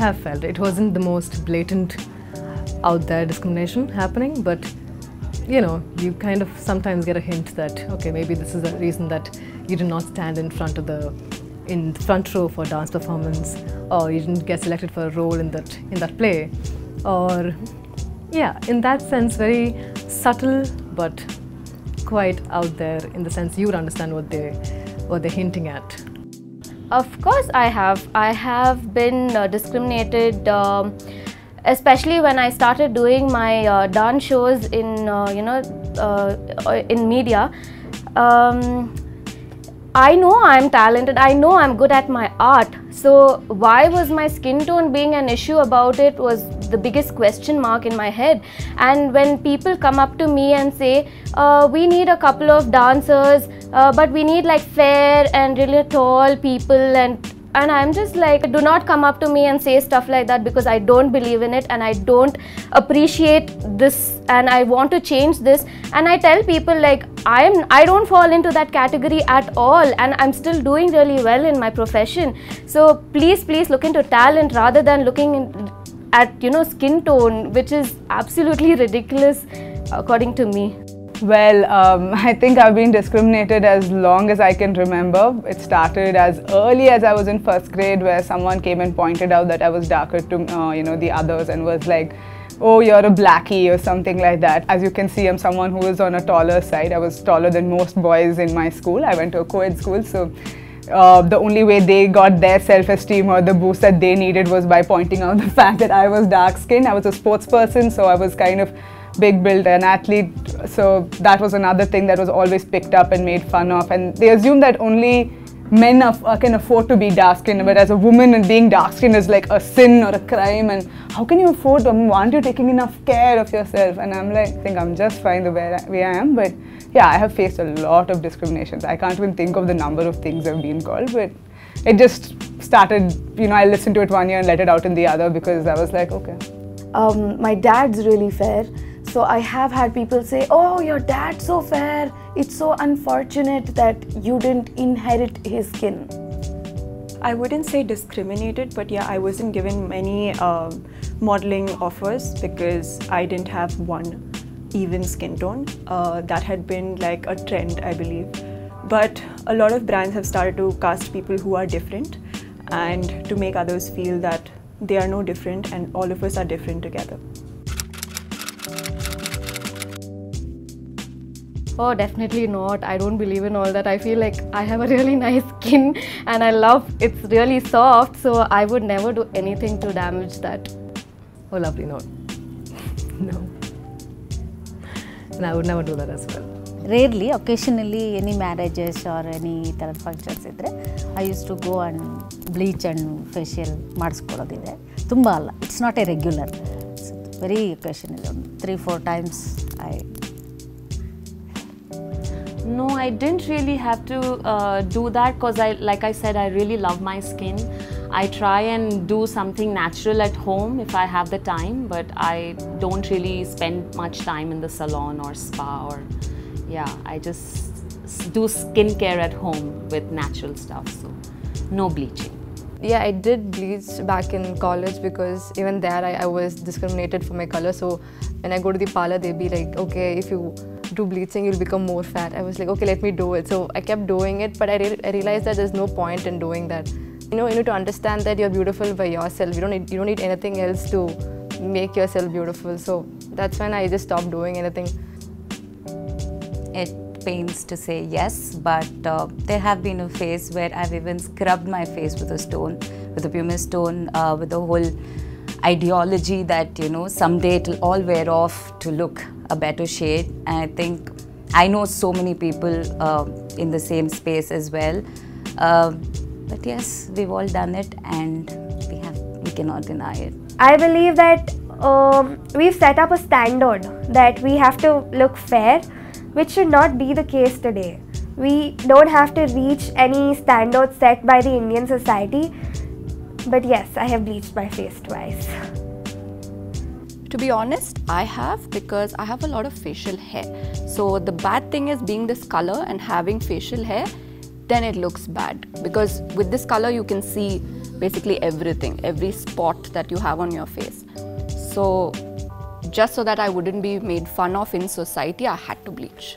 have felt it wasn't the most blatant out there discrimination happening, but you know, you kind of sometimes get a hint that okay, maybe this is a reason that you did not stand in front row for dance performance, or you didn't get selected for a role in that play, or yeah, in that sense very subtle but quite out there in the sense you would understand what they're hinting at. Of course I have been discriminated, especially when I started doing my dance shows in in media. I know I'm talented, I know I'm good at my art, so why was my skin tone being an issue about it was the biggest question mark in my head. And when people come up to me and say, we need a couple of dancers, but we need like fair and really tall people, and I'm just like, do not come up to me and say stuff like that, because I don't believe in it and I don't appreciate this and I want to change this. And I tell people like, I don't fall into that category at all, and I'm still doing really well in my profession. So please look into talent rather than looking at skin tone, which is absolutely ridiculous according to me. Well, I think I've been discriminated as long as I can remember. It started as early as I was in first grade, where someone came and pointed out that I was darker to the others and was like, oh, you're a blackie or something like that. As you can see, I'm someone who is on a taller side. I was taller than most boys in my school. I went to a co-ed school, so the only way they got their self-esteem or the boost that they needed was by pointing out the fact that I was dark-skinned. I was a sports person, so I was kind of big build, an athlete, so that was another thing that was always picked up and made fun of. And they assume that only men can afford to be dark-skinned, but as a woman, and being dark-skinned is like a sin or a crime, and how can you afford them? Aren't you taking enough care of yourself? And I'm like, I think I'm just fine the way I am. But yeah, I have faced a lot of discriminations. I can't even think of the number of things I've been called, but it just started, I listened to it one year and let it out in the other, because I was like, okay. My dad's really fair. So I have had people say, oh, your dad's so fair, it's so unfortunate that you didn't inherit his skin. I wouldn't say discriminated, but yeah, I wasn't given many modeling offers because I didn't have one even skin tone. That had been like a trend, I believe. But a lot of brands have started to cast people who are different and to make others feel that they are no different and all of us are different together. Oh, definitely not. I don't believe in all that. I feel like I have a really nice skin and I love it's really soft, so I would never do anything to damage that. Oh, lovely, no. No. And I would never do that as well. Rarely, occasionally, any marriages or any tarad functions idre, I used to go and bleach and facial ಮಾಡಿಸ್ಕೊಳ್ಳೋದಿದೆ. ತುಂಬ ಅಲ್ಲ. It's not a regular. It's very occasionally, 3-4 times I. No, I didn't really have to do that because like I said, I really love my skin. I try and do something natural at home if I have the time, but I don't really spend much time in the salon or spa or yeah, I just do skincare at home with natural stuff, so no bleaching. Yeah, I did bleach back in college because even there I was discriminated for my color. So when I go to the parlor, they'd be like, okay, if you do bleaching, you'll become more fat. I was like, okay, let me do it. So I kept doing it, but I realized that there's no point in doing that. You need to understand that you're beautiful by yourself. You don't need anything else to make yourself beautiful. So that's when I just stopped doing anything. It pains to say yes, but there have been a phase where I've even scrubbed my face with a stone, with a pumice stone, with the whole ideology that someday it'll all wear off to look a better shade. And I think I know so many people in the same space as well. But yes, we've all done it, and we cannot deny it. I believe that we've set up a standard that we have to look fair, which should not be the case today. We don't have to reach any standards set by the Indian society. But yes, I have bleached my face twice. To be honest, I have, because I have a lot of facial hair. So the bad thing is being this color and having facial hair, then it looks bad. Because with this color you can see basically everything, every spot that you have on your face. So just so that I wouldn't be made fun of in society, I had to bleach.